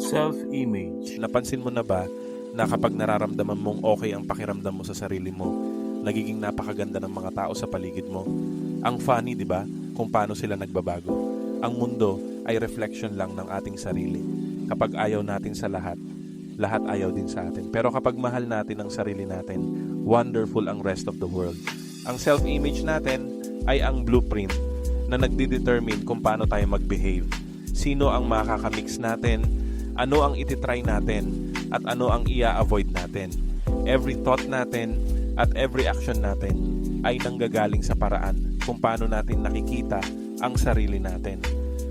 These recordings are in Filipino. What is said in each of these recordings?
Self-image. Napansin mo na ba na kapag nararamdaman mong okay ang pakiramdam mo sa sarili mo, nagiging napakaganda ng mga tao sa paligid mo? Ang funny, di ba? Kung paano sila nagbabago. Ang mundo ay reflection lang ng ating sarili. Kapag ayaw natin sa lahat, lahat ayaw din sa atin. Pero kapag mahal natin ang sarili natin, wonderful ang rest of the world. Ang self-image natin ay ang blueprint na nagdi-determine kung paano tayo mag-behave. Sino ang makakamix natin, ano ang ititry natin, at ano ang ia-avoid natin. Every thought natin at every action natin ay nanggagaling sa paraan kung paano natin nakikita ang sarili natin.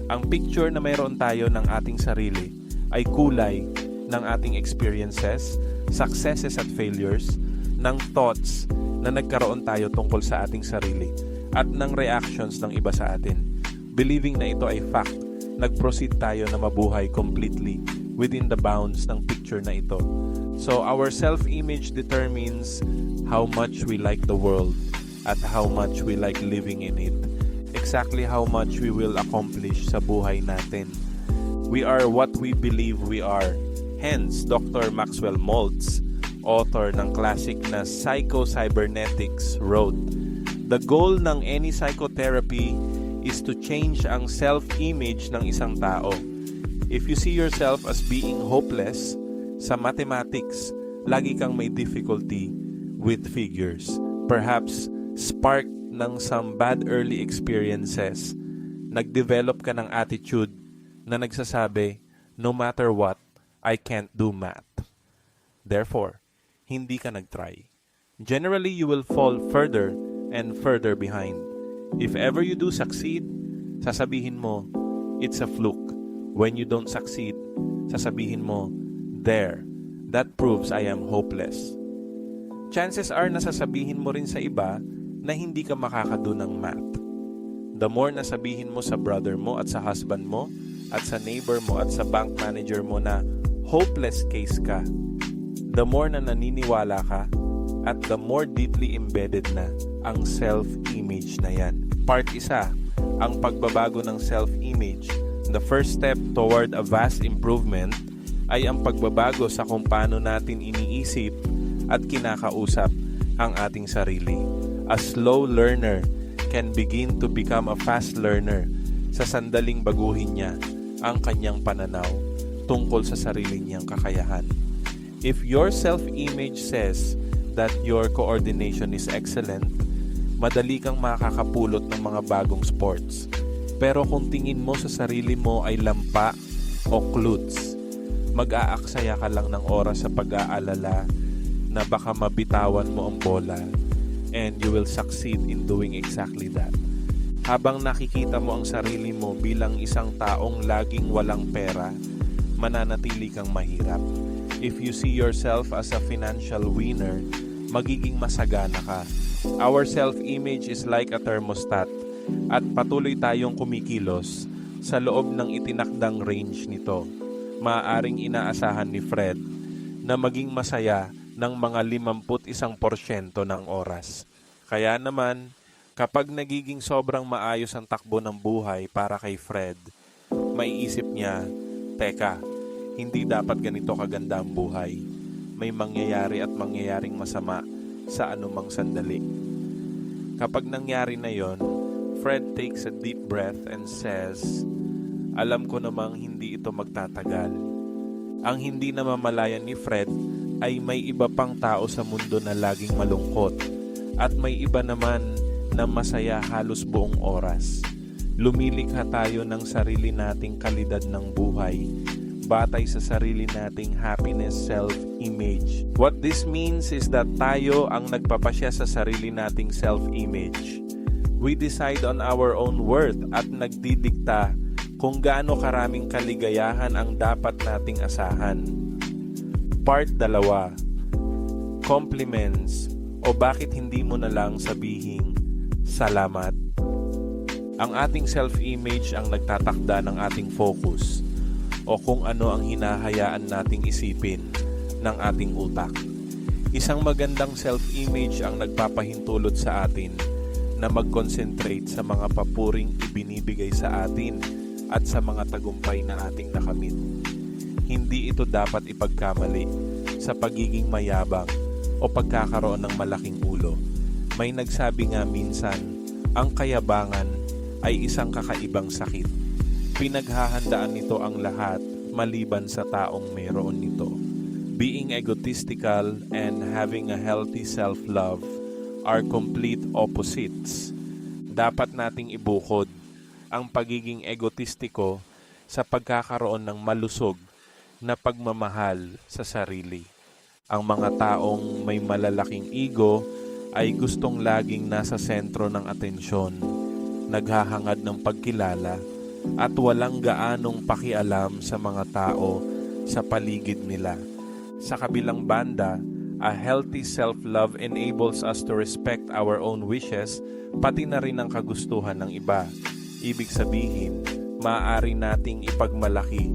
Ang picture na mayroon tayo ng ating sarili ay kulay ng ating experiences, successes at failures, ng thoughts na nagkaroon tayo tungkol sa ating sarili at ng reactions ng iba sa atin. Believing na ito ay fact, nag-proceed tayo na mabuhay completely within the bounds ng picture na ito. So our self-image determines how much we like the world at how much we like living in it. Exactly how much we will accomplish sa buhay natin. We are what we believe we are. Hence, Dr. Maxwell Maltz, author ng classic na Psycho-Cybernetics, wrote, "The goal ng any psychotherapy is to change ang self-image ng isang tao. If you see yourself as being hopeless sa mathematics, lagi kang may difficulty with figures. Perhaps spark ng some bad early experiences, nag-develop ka ng attitude na nagsasabi, no matter what, I can't do math. Therefore, hindi ka nag-try. Generally, you will fall further and further behind. If ever you do succeed, sasabihin mo, it's a fluke. When you don't succeed, sasabihin mo, there, that proves I am hopeless. Chances are nasasabihin mo rin sa iba na hindi ka makakado ng math. The more nasabihin mo sa brother mo at sa husband mo at sa neighbor mo at sa bank manager mo na hopeless case ka, the more na naniniwala ka at the more deeply embedded na ang self-image na yan. Part 1, ang pagbabago ng self-image. The first step toward a vast improvement ay ang pagbabago sa kung paano natin iniisip at kinakausap ang ating sarili. A slow learner can begin to become a fast learner sa sandaling baguhin niya ang kanyang pananaw tungkol sa sarili niyang kakayahan. If your self-image says that your coordination is excellent, madali kang makakapulot ng mga bagong sports. Pero kung tingin mo sa sarili mo ay lampa o klutz, mag-aaksaya ka lang ng oras sa pag-aalala na baka mabitawan mo ang bola, and you will succeed in doing exactly that. Habang nakikita mo ang sarili mo bilang isang taong laging walang pera, mananatili kang mahirap. If you see yourself as a financial winner, magiging masagana ka. Our self-image is like a thermostat at patuloy tayong kumikilos sa loob ng itinakdang range nito. Maaaring inaasahan ni Fred na maging masaya ng mga 51% ng oras. Kaya naman, kapag nagiging sobrang maayos ang takbo ng buhay para kay Fred, maiisip niya, teka, hindi dapat ganito kaganda ang buhay. May mangyayari at mangyayaring masama sa anumang sandali. Kapag nangyari na yon, Fred takes a deep breath and says, alam ko namang hindi ito magtatagal. Ang hindi namamalayan ni Fred ay may iba pang tao sa mundo na laging malungkot at may iba naman na masaya halos buong oras. Lumilikha tayo ng sarili nating kalidad ng buhay batay sa sarili nating happiness self-image. What this means is that tayo ang nagpapasya sa sarili nating self-image. We decide on our own worth at nagdidikta kung gaano karaming kaligayahan ang dapat nating asahan. Part 2. Compliments o bakit hindi mo na lang sabihing salamat. Ang ating self-image ang nagtatakda ng ating focus o kung ano ang hinahayaan nating isipin ng ating utak. Isang magandang self-image ang nagpapahintulot sa atin na mag-concentrate sa mga papuring ibinibigay sa atin at sa mga tagumpay na ating nakamit. Hindi ito dapat ipagkamali sa pagiging mayabang o pagkakaroon ng malaking ulo. May nagsabi nga minsan, ang kayabangan ay isang kakaibang sakit. Pinaghahandaan nito ang lahat maliban sa taong mayroon nito. Being egotistical and having a healthy self-love are complete opposites. Dapat nating ibukod ang pagiging egotistiko sa pagkakaroon ng malusog na pagmamahal sa sarili. Ang mga taong may malalaking ego ay gustong laging nasa sentro ng atensyon, naghahangad ng pagkilala at walang gaanong pakialam sa mga tao sa paligid nila. Sa kabilang banda, a healthy self-love enables us to respect our own wishes, pati na rin ang kagustuhan ng iba. Ibig sabihin, maaari nating ipagmalaki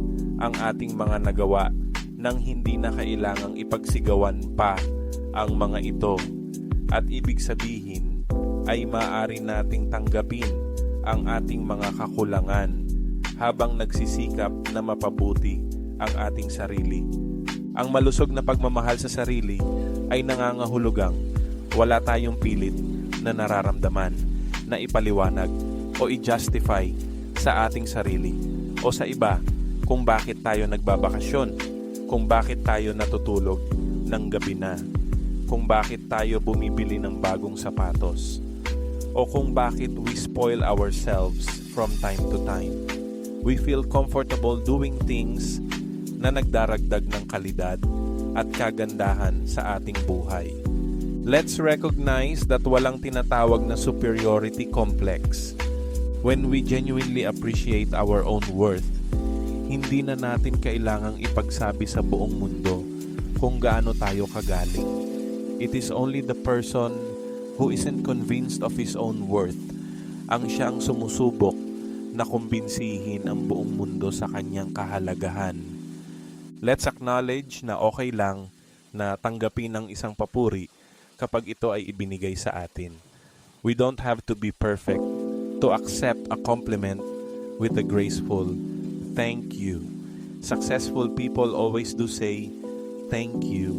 ang ating mga nagawa nang hindi na kailangang ipagsigawan pa ang mga ito. At ibig sabihin ay maaari nating tanggapin ang ating mga kakulangan habang nagsisikap na mapabuti ang ating sarili. Ang malusog na pagmamahal sa sarili ay nangangahulugang wala tayong pilit na nararamdaman na ipaliwanag o i-justify sa ating sarili o sa iba kung bakit tayo nagbabakasyon, kung bakit tayo natutulog ng gabi na, kung bakit tayo bumibili ng bagong sapatos, o kung bakit we spoil ourselves from time to time. We feel comfortable doing things na nagdaragdag ng kalidad at kagandahan sa ating buhay. Let's recognize that walang tinatawag na superiority complex. When we genuinely appreciate our own worth, hindi na natin kailangang ipagsabi sa buong mundo kung gaano tayo kagaling. It is only the person who isn't convinced of his own worth ang siyang sumusubok na kumbinsihin ang buong mundo sa kanyang kahalagahan. Let's acknowledge na okay lang na tanggapin ang isang papuri kapag ito ay ibinigay sa atin. We don't have to be perfect to accept a compliment with a graceful thank you. Successful people always do say thank you.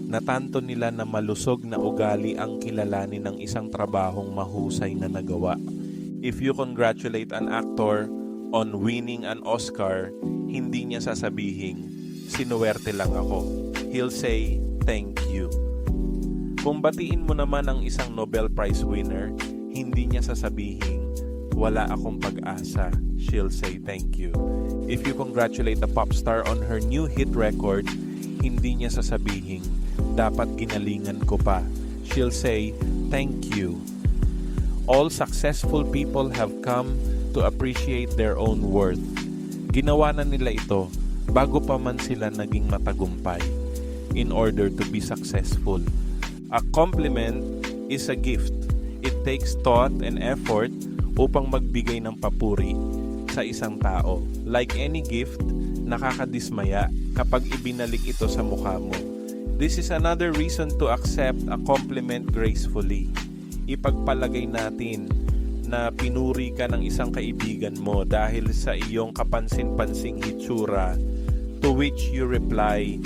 Natanto nila na malusog na ugali ang kilalanin ng isang trabahong mahusay na nagawa. If you congratulate an actor on winning an Oscar, hindi niya sasabihin, sinuwerte lang ako. He'll say, thank you. Kung batiin mo naman ang isang Nobel Prize winner, hindi niya sasabihin, wala akong pag-asa. She'll say, thank you. If you congratulate a pop star on her new hit record, hindi niya sasabihin, dapat ginalingan ko pa. She'll say, thank you. All successful people have come to appreciate their own worth. Ginawa na nila ito bago pa man sila naging matagumpay in order to be successful. A compliment is a gift. It takes thought and effort upang magbigay ng papuri sa isang tao. Like any gift, nakakadismaya kapag ibinalik ito sa mukha mo. This is another reason to accept a compliment gracefully. Ipagpalagay natin na pinuri ka ng isang kaibigan mo dahil sa iyong kapansin-pansing hitsura, to which you reply,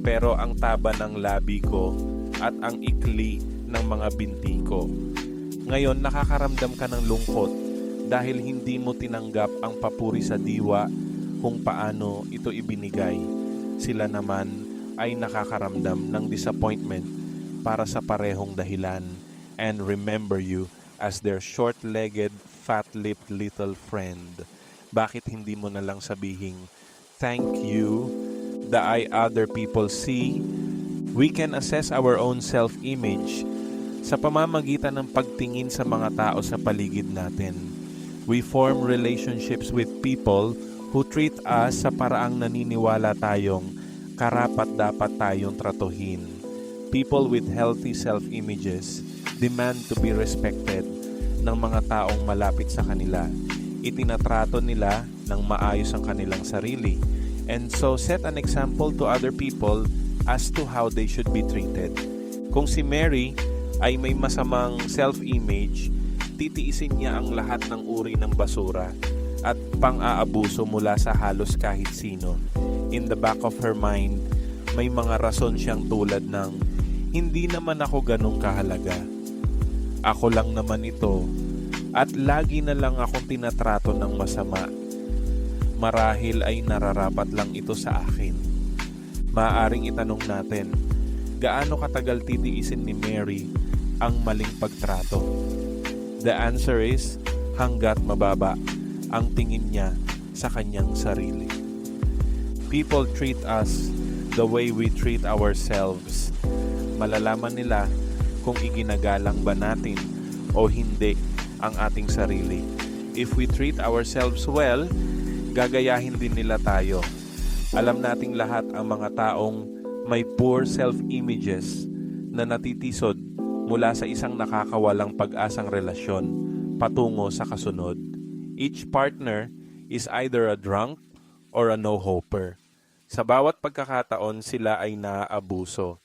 pero ang taba ng labi ko at ang ikli ng mga binti ko. Ngayon, nakakaramdam ka ng lungkot dahil hindi mo tinanggap ang papuri sa diwa kung paano ito ibinigay. Sila naman ay nakakaramdam ng disappointment para sa parehong dahilan and remember you as their short-legged, fat-lipped little friend. Bakit hindi mo na lang sabihin, thank you, the eye other people see? We can assess our own self-image sa pamamagitan ng pagtingin sa mga tao sa paligid natin. We form relationships with people who treat us sa paraang naniniwala tayong karapat-dapat tayong tratuhin. People with healthy self-images demand to be respected ng mga taong malapit sa kanila. Itinatrato nila ng maayos ang kanilang sarili and so set an example to other people as to how they should be treated. Kung si Mary ay may masamang self-image, titiisin niya ang lahat ng uri ng basura at pang-aabuso mula sa halos kahit sino. In the back of her mind, may mga rason siyang tulad ng, hindi naman ako ganong kahalaga. Ako lang naman ito, at lagi na lang akong tinatrato ng masama. Marahil ay nararapat lang ito sa akin. Maaaring itanong natin, gaano katagal titiisin ni Mary ang maling pagtrato? The answer is, hanggat mababa ang tingin niya sa kanyang sarili. People treat us the way we treat ourselves. Malalaman nila kung iginagalang ba natin o hindi ang ating sarili. If we treat ourselves well, gagayahin din nila tayo. Alam nating lahat ang mga taong may poor self-images na natitisod mula sa isang nakakawalang pag-asang relasyon patungo sa kasunod. Each partner is either a drunk or a no-hoper. Sa bawat pagkakataon sila ay naaabuso.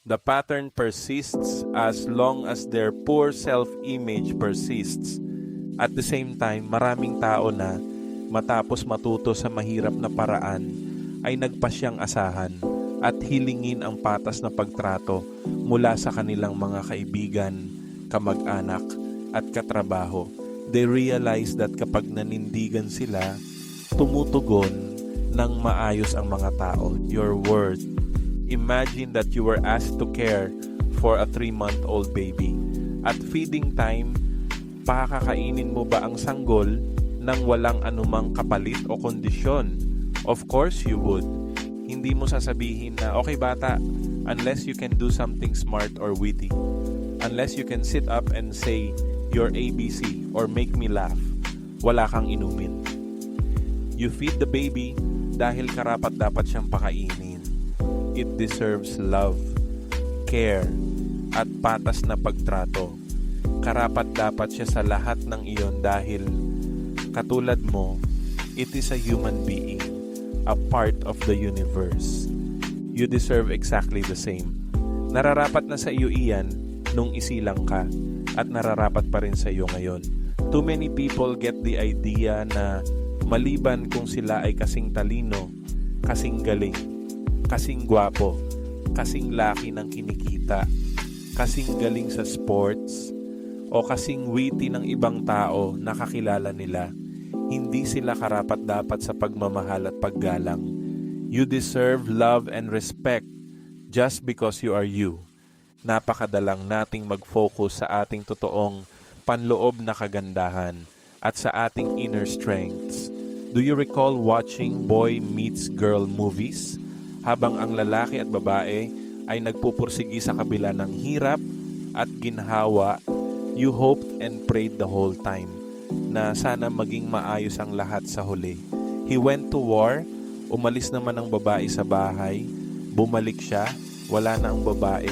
The pattern persists as long as their poor self-image persists. At the same time, maraming tao na matapos matuto sa mahirap na paraan ay nagpasyang asahan at hilingin ang patas na pagtrato mula sa kanilang mga kaibigan, kamag-anak at katrabaho. They realize that kapag nanindigan sila, tumutugon ng maayos ang mga tao. Your word. Imagine that you were asked to care for a 3-month-old baby. At feeding time, pakakainin mo ba ang sanggol nang walang anumang kapalit o kondisyon? Of course you would. Hindi mo sasabihin na, okay bata, unless you can do something smart or witty. Unless you can sit up and say your ABC or make me laugh, wala kang inumin. You feed the baby dahil karapat dapat siyang pakainin. It deserves love, care, at patas na pagtrato. Karapat dapat siya sa lahat ng iyon dahil, katulad mo, it is a human being, a part of the universe. You deserve exactly the same. Nararapat na sa iyo iyan nung isilang ka, at nararapat pa rin sa iyo ngayon. Too many people get the idea na maliban kung sila ay kasing talino, kasing galing, kasing gwapo, kasing laki ng kinikita, kasing galing sa sports, o kasing witty ng ibang tao na kakilala nila, hindi sila karapat-dapat sa pagmamahal at paggalang. You deserve love and respect just because you are you. Napakadalang nating mag-focus sa ating totoong panloob na kagandahan at sa ating inner strengths. Do you recall watching boy meets girl movies? Habang ang lalaki at babae ay nagpupursigi sa kabila ng hirap at ginhawa, you hoped and prayed the whole time na sana maging maayos ang lahat sa huli. He went to war, umalis naman ang babae sa bahay, bumalik siya, wala na ang babae.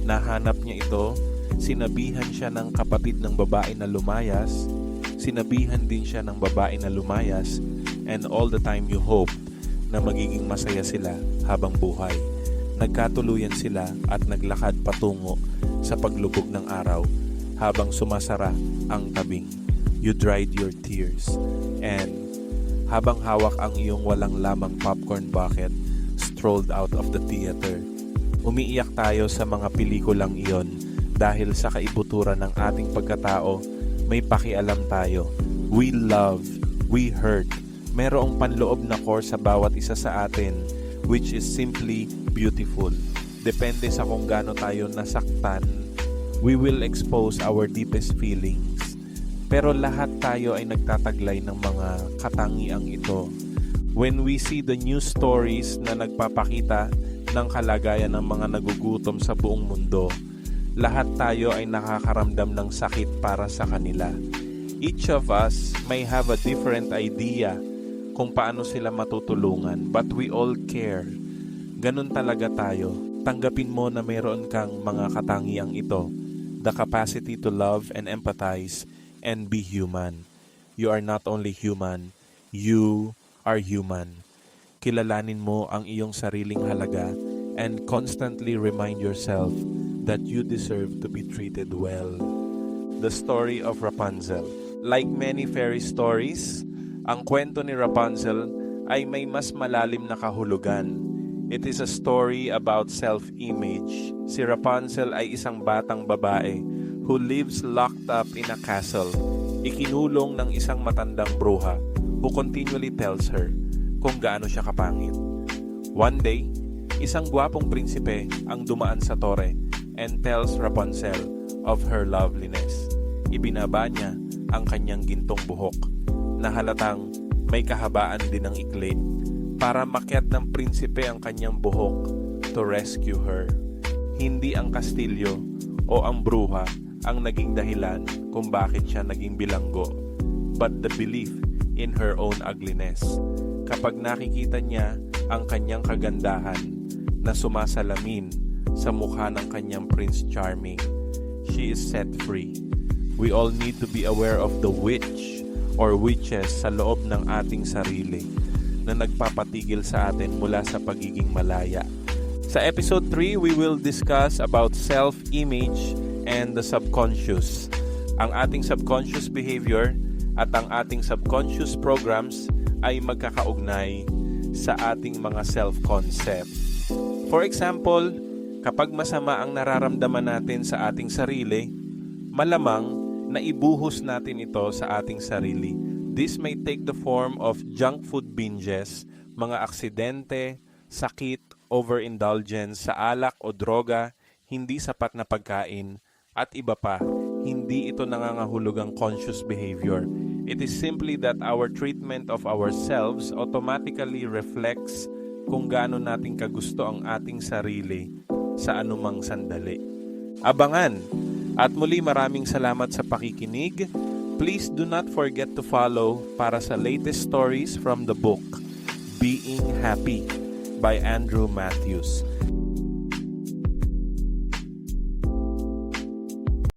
Nahanap niya ito, sinabihan siya ng kapatid ng babae na lumayas, sinabihan din siya ng babae na lumayas, and all the time you hope na magiging masaya sila habang buhay. Nagkatuluyan sila at naglakad patungo sa paglubog ng araw habang sumasara ang tabing. You dried your tears, and habang hawak ang iyong walang lamang popcorn bucket, strolled out of the theater. Umiiyak tayo sa mga pelikulang iyon dahil sa kaibuturan ng ating pagkatao, may pakialam tayo. We love, we hurt. Merong panloob na core sa bawat isa sa atin, which is simply beautiful. Depende sa kung gaano tayo nasaktan, we will expose our deepest feelings. Pero lahat tayo ay nagtataglay ng mga katangiang ito. When we see the news stories na nagpapakita ng kalagayan ng mga nagugutom sa buong mundo, lahat tayo ay nakakaramdam ng sakit para sa kanila. Each of us may have a different idea kung paano sila matutulungan, but we all care. Ganun talaga tayo. Tanggapin mo na mayroon kang mga katangiang ito, the capacity to love and empathize and be human. You are not only human, you are human. Kilalanin mo ang iyong sariling halaga and constantly remind yourself that you deserve to be treated well. The story of Rapunzel. Like many fairy stories, ang kwento ni Rapunzel ay may mas malalim na kahulugan. It is a story about self-image. Si Rapunzel ay isang batang babae who lives locked up in a castle, ikinulong ng isang matandang bruha who continually tells her kung gaano siya kapangit. One day, isang gwapong prinsipe ang dumaan sa tore and tells Rapunzel of her loveliness. Ibinaba niya ang kanyang gintong buhok na halatang may kahabaan din ng ikli para makyat ng prinsipe ang kanyang buhok to rescue her. Hindi ang kastilyo o ang bruha ang naging dahilan kung bakit siya naging bilanggo, but the belief in her own ugliness. Kapag nakikita niya ang kanyang kagandahan na sumasalamin sa mukha ng kanyang Prince Charming, she is set free. We all need to be aware of the witch or witches sa loob ng ating sarili na nagpapatigil sa atin mula sa pagiging malaya. Sa episode 3, we will discuss about self-image and the subconscious. Ang ating subconscious behavior at ang ating subconscious programs ay magkakaugnay sa ating mga self-concept. For example, kapag masama ang nararamdaman natin sa ating sarili, malamang na ibuhos natin ito sa ating sarili. This may take the form of junk food binges, mga aksidente, sakit, overindulgence sa alak o droga, hindi sapat na pagkain, at iba pa. Hindi ito nangangahulugang conscious behavior. It is simply that our treatment of ourselves automatically reflects kung gaano natin kagusto ang ating sarili sa anumang sandali. Abangan! At muli maraming salamat sa pakikinig. Please do not forget to follow para sa latest stories from the book Being Happy by Andrew Matthews.